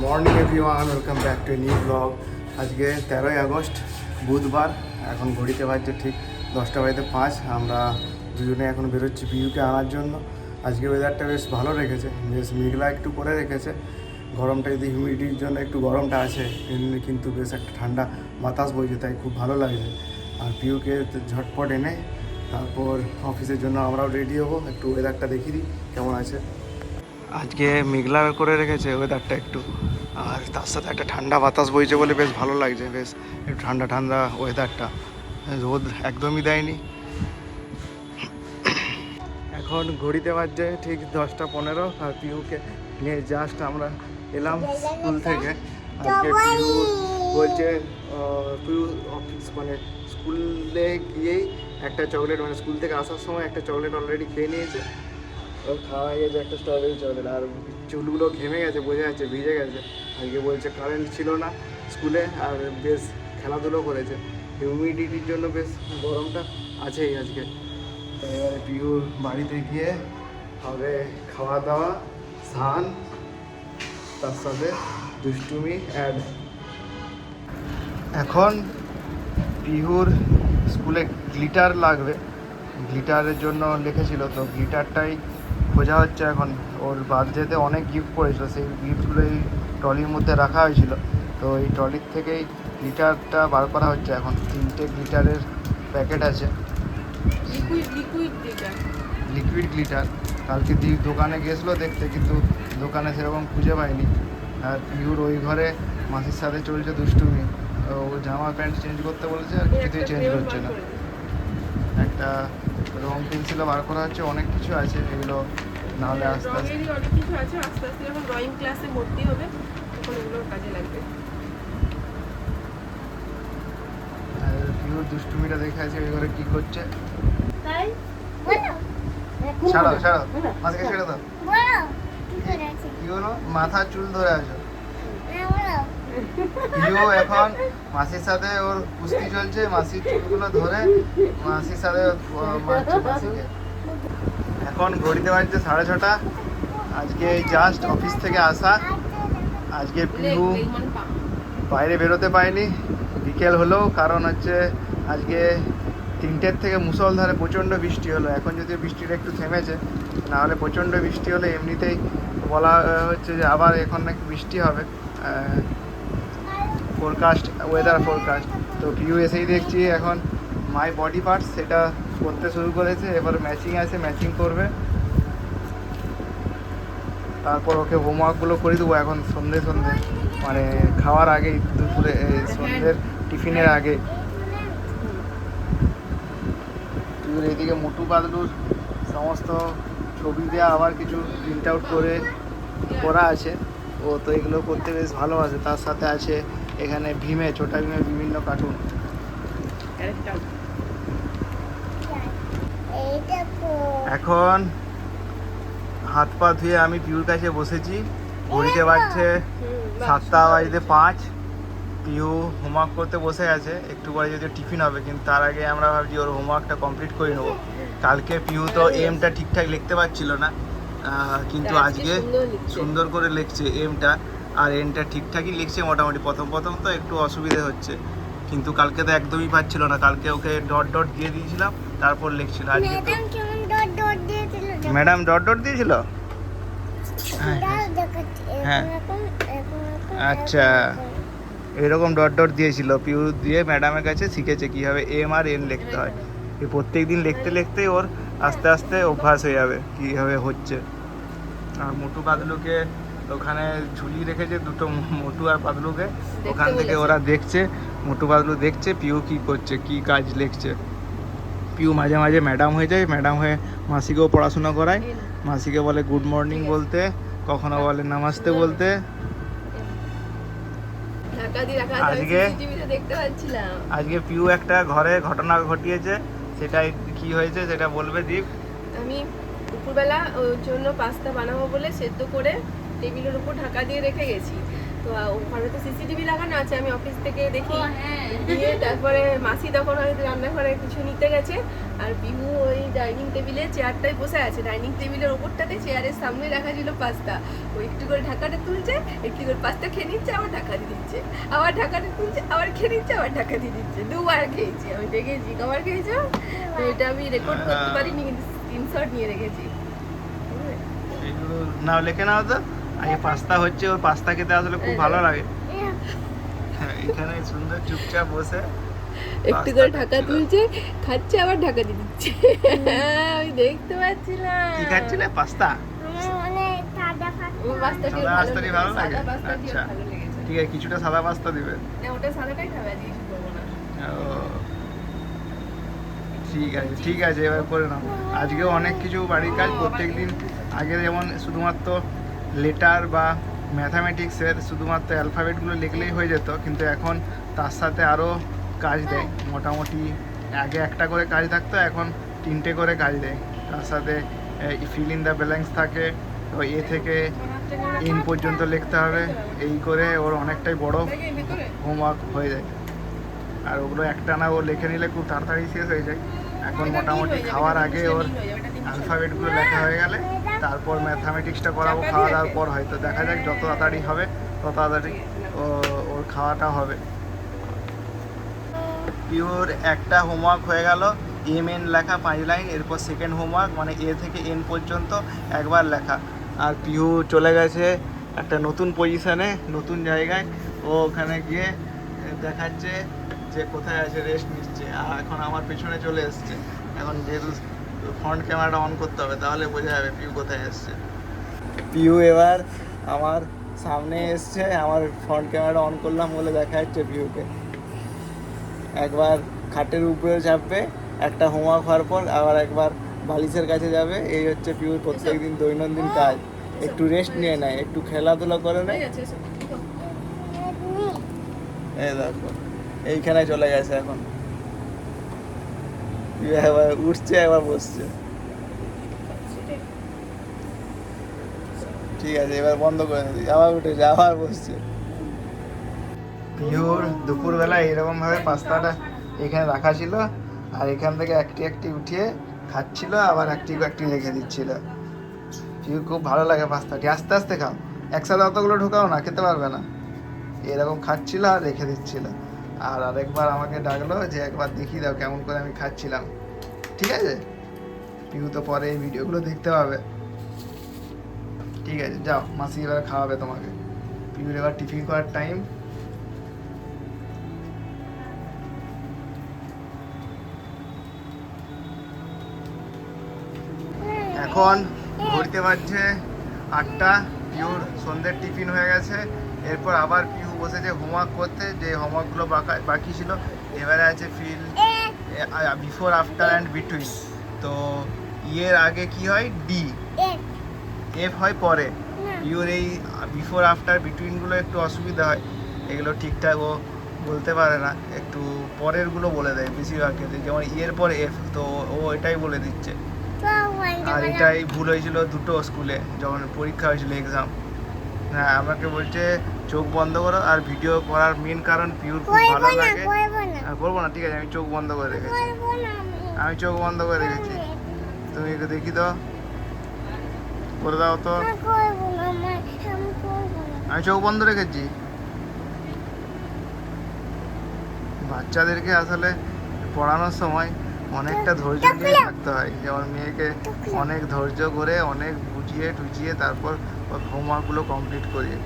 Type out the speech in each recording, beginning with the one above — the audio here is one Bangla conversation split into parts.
Morning everyone, welcome back to new blog. আজকে 13ই আগস্ট বুধবার। এখন ঘড়িতে বাজছে ঠিক 10:05। আমরা দুজনে এখন বেরোচ্ছি পিউকে আনার জন্য। আজকে ওয়েদারটা বেশ ভালো রেখেছে, বেশ মেঘলা একটু করে রেখেছে। গরমটা যদি হিউমিডিটির জন্য একটু গরমটা আছে, এমনি কিন্তু বেশ একটা ঠান্ডা বাতাস বইছে, তাই খুব ভালো লাগছে। আর পিউকে ঝটপট এনে তারপর অফিসের জন্য আমরাও রেডি হবো। একটু ওয়েদারটা দেখিয়ে দিই কেমন আছে। আজকে মেঘলা করে রেখেছে ওয়েদারটা একটু, আর তার সাথে একটা ঠান্ডা বাতাস বইছে বলে বেশ ভালো লাগছে। বেশ একটু ঠান্ডা ঠান্ডা ওয়েদারটা, রোদ একদমই দেয়নি। এখন ঘড়িতে বাজছে ঠিক 10:15, আর পিউকে নিয়ে জাস্ট আমরা এলাম স্কুল থেকে। আজকে পিউ বলছে পিউ অফিস মানে স্কুলে গিয়েই একটা চকলেট, মানে স্কুল থেকে আসার সময় একটা চকলেট অলরেডি খেয়ে নিয়েছে। ওর খাওয়া হয়ে গেছে একটা স্ট্রবেরি চকলেট, আর চুলগুলো ঘেমে গেছে, বোঝা যাচ্ছে ভিজে গেছে। আজকে বলছে কারেন্ট ছিল না স্কুলে, আর বেশ খেলাধুলো করেছে। হিউমিডিটির জন্য বেশ গরমটা আছেই আজকে। এবারে পিউর বাড়িতে গিয়ে হবে খাওয়া দাওয়া, স্নান, তার সাথে দুষ্টুমি অ্যাড। এখন পিহুর স্কুলে গ্লিটার লাগবে, গ্লিটারের জন্য লিখেছিল, তো গ্লিটারটাই খোঁজা হচ্ছে এখন। ওর বার্থডেতে অনেক গিফট পড়েছিল, সেই গিফটগুলো এই ট্রলির মধ্যে রাখা হয়েছিল। তো এই ট্রলির থেকেই গ্লিটারটা বার করা হচ্ছে এখন। 3টে গ্লিটারের প্যাকেট আছে, লিকুইড গ্লিটার। কালকে দোকানে গিয়েছিলো দেখতে, কিন্তু দোকানে সেরকম খুঁজে পাইনি। আর পিউর ওই ঘরে মাসির সাথে চলছে দুষ্টুমি। ও জামা প্যান্ট চেঞ্জ করতে বলেছে, আর কিছুতেই চেঞ্জ করছে না। একটা রং পেন্সিলও বার করা হচ্ছে, অনেক কিছু আছে এগুলো, নাহলে আস্তে আস্তে অনেক কিছু আছে। আস্তে আস্তে যখন ড্রয়িং ক্লাসে ভর্তি হবে তখন এগুলো কাজে লাগবে। পিউর দুষ্টুমিটা দেখে আছে ওই ঘরে কি করছে। ছাড়ো ছাড়ো, মাঝকে ছেড়ে দাও। কি হলো, মাথা চুল ধরে আছো? পিউ এখন মাসির সাথে ওর কুস্তি চলছে, মাসির চুলগুলো ধরে মাসির সাথে মারছে মাসিকে। এখন ঘড়িতে বাজছে 6:30। আজকে জাস্ট অফিস থেকে আসা। আজকে পিউ বাইরে বেরোতে পারেনি, বিকেল হলো, কারণ হচ্ছে আজকে 3টের থেকে মুষলধারে প্রচণ্ড বৃষ্টি হলো। এখন যদি বৃষ্টিটা একটু থেমেছে, নাহলে প্রচণ্ড বৃষ্টি হলে এমনিতেই বলা হচ্ছে যে আবার এখন নাকি বৃষ্টি হবে, ফোরকাস্ট, ওয়েদার ফোরকাস্ট। তো পিউ এসেই দেখছি এখন মাই বডি পার্টস সেটা করতে শুরু করেছে। এবার ম্যাচিং আছে, ম্যাচিং করবে। তারপর ওকে হোমওয়ার্কগুলো করে দেবো এখন সন্ধে মানে খাওয়ার আগে, দুপুরে সন্ধ্যের টিফিনের আগে। পিউর এইদিকে মোটু পাতলুর সমস্ত ছবি দেওয়া, আবার কিছু প্রিন্ট আউট করে করা আছে। ও তো এগুলো করতে বেশ ভালোবাসে। তার সাথে আছে এখানে ভীমে, ছোটা ভীমের বিভিন্ন কার্টুন। এখন হাত পা ধুয়ে আমি পিউর কাছে বসেছি। ঘড়িতে বাজছে 7:05। পিউ হোমওয়ার্ক করতে বসে আছে, একটু পরে যদি টিফিন হবে, কিন্তু তার আগে আমরা ভাবছি ওর হোমওয়ার্কটা কমপ্লিট করে নেবো। কালকে পিউ তো এমটা ঠিকঠাক লিখতে পারছিল না, কিন্তু আজকে সুন্দর করে লিখছে এমটা, আর এনটা ঠিকঠাকই লিখছে মোটামুটি। প্রথম তো একটু অসুবিধে হচ্ছে, কিন্তু কালকে তো একদমই পাচ্ছিল না। কালকে ওকে ডট ডট দিয়ে দিয়েছিলাম, তারপর লিখছিল। আজকে ম্যাডাম ডট ডট দিয়েছিল। হ্যাঁ, আচ্ছা, এরকম ডট ডট দিয়েছিল। পিউ দিয়ে ম্যাডামের কাছে শিখেছে কীভাবে এম আর এন লিখতে হয়। এই প্রত্যেক দিন লিখতে লিখতেই ওর আস্তে আস্তে অভ্যাস হয়ে যাবে কীভাবে হচ্ছে। আর মোটু পাতলুকে ওখানে ঝুলিয়ে রেখেছে, দুটো মোটু আর পাতলুকে। ওখান থেকে ওরা দেখছে, মোটু পাতলু দেখছে পিউ কী করছে, কী কাজ লিখছে। পিউ মাঝে মাঝে ম্যাডাম হয়ে যায়, ম্যাডাম হয়ে মাসিকেও পড়াশোনা করায়। মাসিকে বলে গুড মর্নিং বলতে, কখনো বলে নামাস্তে বলতে। আজকে পিউ একটা ঘরে ঘটনা ঘটিয়েছে, সেটাই কি হয়েছে সেটা বলবে দীপ। আমি দুপুরবেলা ওর জন্য পাস্তা বানাবো বলে সেদ্ধ করে টেবিলের উপর ঢাকা দিয়ে রেখে গেছি। তো তো ওখানে তো সিসিটিভি লাগানো আছে, আমি অফিস থেকে দেখি। দিয়ে তারপরে মাসি তখন হয়তো রান্নাঘরে কিছু নিতে গেছে, আর পিহু ওই ডাইনিং টেবিলে চেয়ারটায় বসে আছে। ডাইনিং টেবিলের ওপরটাতে চেয়ারের সামনে রাখা ছিল পাস্তা। ও একটু করে ঢাকাটা তুলছে, একটু করে পাস্তা খেয়ে নিচ্ছে, আবার ঢাকা দিয়ে দিচ্ছে, আবার ঢাকাটা তুলছে, আবার খেয়ে নিচ্ছে, আবার ঢাকা দিয়ে দিচ্ছে। দুবার খেয়েছি আমি, দেখেছি কবার খেয়েছো। তো এটা আমি রেকর্ড করতে পারিনি, কিন্তু স্ক্রিনশট নিয়ে রেখেছি। এগুলো নাও লিখে নাও তো। আর এই পাস্তা হচ্ছে, ওই পাস্তা খেতে আসলে খুব ভালো লাগে। হ্যাঁ, এখানে সুন্দর চুপচাপ বসে একটু করে ঢাকা তুলছে, খাচ্ছে, আবার ঢাকা দিয়ে দিচ্ছে। আমি দেখতে পাচ্ছিলাম। কি খাচ্ছিলে? পাস্তা? পাস্তাটি সাদা পাস্তাটি ভালো লাগে? সাদা পাস্তাটি আচ্ছা। ভালো লেগেছে। ঠিক আছে, কিছুটা সাদা পাস্তা দিবে। না, ওটা সাদাটাই খাবে, আজকে কিছু করবো না। ও, ঠিক আছে ঠিক আছে, এবার করে নাও। আজকেও অনেক কিছু বাড়ির কাজ। প্রত্যেকদিন আগে যেমন শুধুমাত্র লেটার বা ম্যাথামেটিক্সের শুধুমাত্র অ্যালফাবেটগুলো লিখলেই হয়ে যেত, কিন্তু এখন তার সাথে আরও কাজ দেয়। মোটামুটি আগে একটা করে কাজ থাকতো, এখন 3টে করে কাজ দেয়। তার সাথে ফিল ইন দ্য ব্যালেন্স থাকে, তো এ থেকে এন পর্যন্ত লিখতে হবে। এই করে ওর অনেকটাই বড় হোমওয়ার্ক হয়ে যায়। আর ওগুলো একটানা ও লিখে নিলে খুব তাড়াতাড়ি শেষ হয়ে যায়। এখন মোটামুটি খাওয়ার আগে ওর অ্যালফাবেটগুলো লেখা হয়ে গেলে তারপর ম্যাথামেটিক্সটা করাবো খাওয়া দাওয়ার পর। হয়তো দেখা যাক, যত তাড়াতাড়ি হবে তত তাড়াতাড়ি ওর খাওয়াটা হবে। পিওর একটা হোমওয়ার্ক হয়ে গেল, এম এন লেখা 5 লাইন। এরপর সেকেন্ড হোমওয়ার্ক মানে এ থেকে এন পর্যন্ত একবার লেখা। আর পিহু চলে গেছে একটা নতুন পজিশনে, নতুন জায়গায়। ও ওখানে গিয়ে দেখাচ্ছে যে কোথায় আছে, রেস্ট নিচ্ছে। আর এখন আমার পেছনে চলে এসছে। এখন যেহেতু ফ্রন্ট ক্যামেরাটা অন করতে হবে, তাহলে বোঝা যাবে পিহু কোথায় এসছে। পিহু এবার আমার সামনে এসছে, আমার ফ্রন্ট ক্যামেরাটা অন করলাম বলে দেখা যাচ্ছে পিহুকে। একবার খাটের উপরে চাপবে একটা হোমওয়ার্ক হওয়ার পর, আবার একবার বালিশের কাছে যাবে। এই হচ্ছে পিহুর প্রত্যেকদিন দৈনন্দিন কাজ। একটু রেস্ট নিয়ে নেয়, একটু খেলাধুলা করে নেয়। হয়ে গেছে, এসো, দেখো। এই দেখো, এইখানে চলে গেছে এখন। একবার উঠছে, একবার বসছে। ঠিক আছে, এবার বন্ধ করে দিই। আবার উঠেছে, আবার বসছে। পিহুর দুপুরবেলা এরকম ভাবে পাস্তাটা এখানে রাখা ছিল, আর এখান থেকে একটি একটি উঠিয়ে খাচ্ছিল, আবার একটি একটি রেখে দিচ্ছিল। পিহুর খুব ভালো লাগে পাস্তাটি। আস্তে আস্তে খাও, একসাথে অতগুলো ঢোকাও না, খেতে পারবে না। এরকম খাচ্ছিল আর রেখে দিচ্ছিল। আর আরেকবার আমাকে ডাকলো যে একবার দেখিয়ে দাও কেমন করে আমি খাচ্ছিলাম। ঠিক আছে, পিহু তো পরে এই ভিডিওগুলো দেখতে পাবে। ঠিক আছে, যাও, মাসি এবার খাওয়াবে তোমাকে। পিহুর এবার টিফিন করার টাইম। এখন ঘুরতে পারছে 8টা। পিহুর সন্ধ্যের টিফিন হয়ে গেছে। এরপর আবার পিহু বসেছে হোমওয়ার্ক করতে, যে হোমওয়ার্কগুলো বাকি ছিল। এবারে আছে fill before, after and between. তো ইয়ের আগে কি হয়? ডি। এফ হয় পরে। পিহুর এই বিফোর, আফটার, বিটুইনগুলো একটু অসুবিধা হয়, এগুলো ঠিকঠাক ও বলতে পারে না। একটু পরেরগুলো বলে দেয় বেশিরভাগ ক্ষেত্রে, যেমন ইয়ের পর এফ, তো ও এটাই বলে দিচ্ছে। আর এটাই ভুল হয়েছিল দুটো স্কুলে যখন পরীক্ষা হয়েছিল, এক্সাম। হ্যাঁ, আমাকে বলছে চোখ বন্ধ করো। আর ভিডিও করার মেন কারণ পিহুর খুব ভালো লাগে। করবো না, ঠিক আছে, আমি চোখ বন্ধ করে রেখেছি। আমি চোখ বন্ধ করে রেখেছি, তুমি একটু দেখি তো, করে দাও তো। আমি চোখ বন্ধ রেখেছি। বাচ্চাদেরকে আসলে পড়ানোর সময় অনেকটা ধৈর্য নিয়ে থাকতে হয়। যেমন মেয়েকে অনেক ধৈর্য করে, অনেক বুঝিয়ে টুঝিয়ে তারপর হোমওয়ার্কগুলো কমপ্লিট করিয়ে।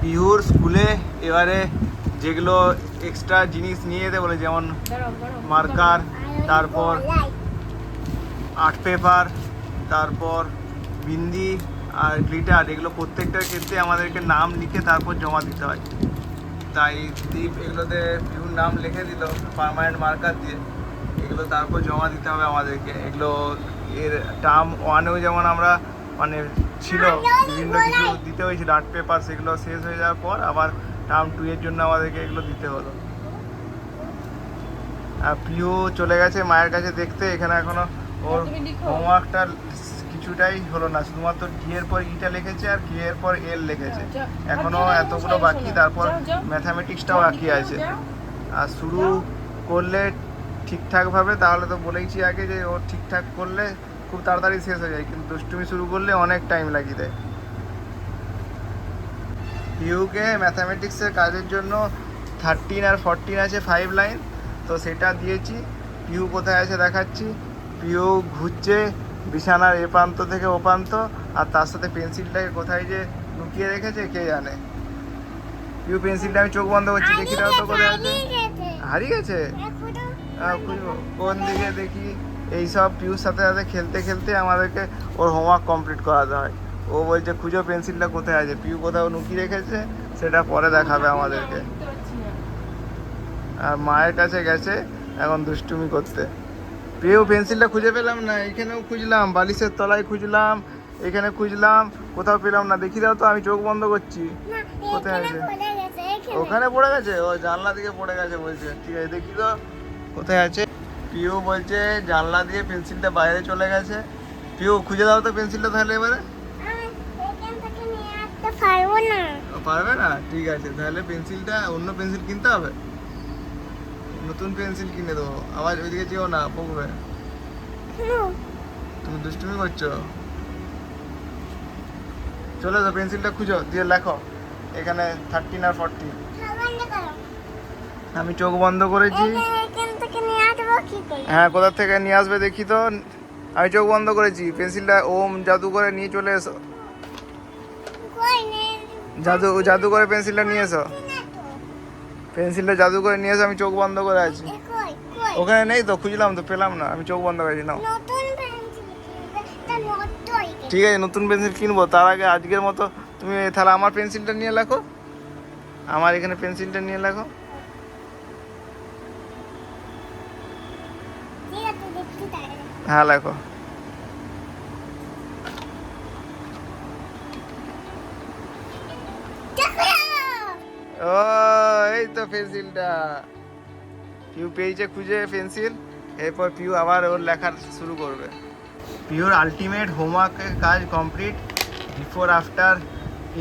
পিহুর স্কুলে এবারে যেগুলো এক্সট্রা জিনিস নিয়ে যেতে বলে, যেমন মার্কার, তারপর আর্ট পেপার, তারপর বিন্দি আর গ্লিটার, এগুলো প্রত্যেকটার ক্ষেত্রে আমাদেরকে নাম লিখে তারপর জমা দিতে হয়। তাই দীপ এগুলোতে পিহুর নাম লিখে দিল পার্মানেন্ট মার্কার দিয়ে। এগুলো তারপর জমা দিতে হবে আমাদেরকে। এগুলো এর টার্ম 1-এও যেমন আমরা মানে ছিল বিভিন্ন কিছু দিতে হয়েছিল আর্ট পেপার, সেগুলো শেষ হয়ে যাওয়ার পর আবার টার্ম 2-এর জন্য আমাদেরকে এগুলো দিতে হলো। আর পিহু চলে গেছে মায়ের কাছে দেখতে। এখানে এখনো ওর হোমওয়ার্কটা কিছু কিছুটাই হলো না, শুধুমাত্র ডি এর পর ইটা লিখেছে আর কে এর পর এল লিখেছে। এখনো এতগুলো বাকি, তারপর ম্যাথামেটিক্সটাও বাকি আছে। আর শুরু করলে ঠিকঠাকভাবে, তাহলে তো বলেইছি আগে যে ও ঠিকঠাক করলে খুব তাড়াতাড়ি শেষ হয়ে যায়, কিন্তু দুষ্টুমি শুরু করলে অনেক টাইম লাগিয়ে দেয়। পিউকে ম্যাথামেটিক্সের কাজের জন্য 13 আর 14 আছে 5 লাইন, তো সেটা দিয়েছি। পিউ কোথায় আছে দেখাচ্ছি। পিউ ঘুরছে বিছানার এ প্রান্ত থেকে ও প্রান্ত, আর তার সাথে পেন্সিলটাকে কোথায় যে লুকিয়ে রেখেছে কে জানে। পিউ পেন্সিলটা আমি চোখ বন্ধ করছি, দেখি দাও তো কোথায় আছে। হারিয়ে গেছে? খুঁজবো কোন দিকে দেখি। এইসব পিউর সাথে সাথে খেলতে খেলতে আমাদেরকে ওর হোমওয়ার্ক কমপ্লিট করাতে হয়। ও বলছে খুঁজো পেন্সিলটা কোথায় আছে, পিউ কোথাও লুকিয়ে রেখেছে, সেটা পরে দেখাবে আমাদেরকে। আর মায়ের কাছে গেছে এখন দুষ্টুমি করতে। পিউ পেন্সিলটা খুঁজে পেলাম না, এখানেও খুঁজলাম, বালিশের তলায় খুঁজলাম, এখানে খুঁজলাম, কোথাও পেলাম না। দেখি দাও তো, আমি চোখ বন্ধ করছি। কোথায় আছে? ওখানে পড়ে গেছে, ও জানলা দিকে পড়ে গেছে বলছে। ঠিক আছে, দেখি তো কোথায় আছে। পিউ বলছে জানলা দিয়ে পেন্সিলটা বাইরে চলে গেছে। পিউ খুঁজে দাও তো পেন্সিলটা তাহলে এবারে। পারবে না? ঠিক আছে, তাহলে পেন্সিলটা অন্য পেন্সিল কিনতে হবে, নতুন পেন্সিল কিনে দেবো। আবার ওইদিকে যেও না, পড়বে। তুমি দুষ্টুমি করছো। চলে যাও, পেন্সিলটা খুঁজো, দিয়ে লেখো এখানে 13 আর 14। আমি চোখ বন্ধ করেছি। হ্যাঁ, কোথা থেকে নিয়ে আসবে দেখি তো। আমি চোখ বন্ধ করেছি, পেন্সিলটা ওম জাদু করে নিয়ে চলে এসো। জাদু করে পেন্সিলটা নিয়ে এসো। পেন্সিলটা জাদু করে নিয়ে এসো, আমি চোখ বন্ধ করে আছি। ওখানে নেই তো, খুঁজলাম তো পেলাম না, আমি চোখ বন্ধ করেছি। নাও, ঠিক আছে, নতুন পেন্সিল কিনবো। তার আগে আজকের মতো তুমি তাহলে আমার পেন্সিলটা নিয়ে লেখো, আমার এখানে পেন্সিলটা নিয়ে লেখো। হ্যাঁ, লেখো। ও, এই তো পেন্সিলটা। পিউ পেয়েছে খুঁজে পেন্সিল, এরপর পিউ আবার ওর লেখা শুরু করবে। পিউর আলটিমেট হোমওয়ার্কের কাজ কমপ্লিট। বিফোর আফটার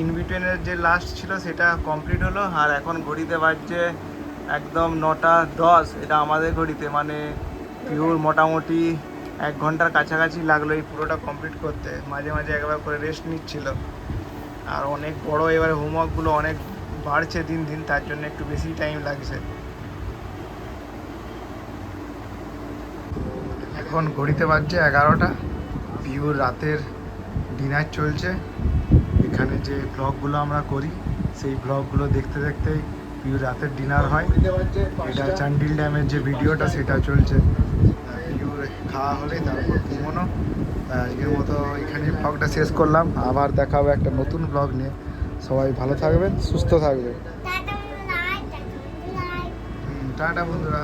ইন বিটুইনের যে লাস্ট ছিল সেটা কমপ্লিট হলো। আর এখন ঘড়িতে বাজছে একদম 9:10। এটা আমাদের ঘড়িতে, মানে পিউর মোটামুটি 1 ঘন্টার কাছাকাছি লাগলো এই পুরোটা কমপ্লিট করতে। মাঝে মাঝে একবার করে রেস্ট নিচ্ছিল। আর অনেক বড়, এবার হোমওয়ার্কগুলো অনেক বাড়ছে দিন দিন, তার জন্য একটু বেশি টাইম লাগছে। এখন ঘড়িতে বাজছে 11টা। পিউর রাতের ডিনার চলছে। এখানে যে ব্লগগুলো আমরা করি সেই ব্লগগুলো দেখতে দেখতেই পিউর রাতের ডিনার হয়। এটা চান্ডিল ড্যামের যে ভিডিওটা সেটা চলছে। পিউর খাওয়া হলে তারপর ঘুমোনো। আজকের মতো এখানে ব্লগটা শেষ করলাম। আবার দেখা হবে একটা নতুন ব্লগ নিয়ে। সবাই ভালো থাকবেন, সুস্থ থাকবেন। টাটা বন্ধুরা।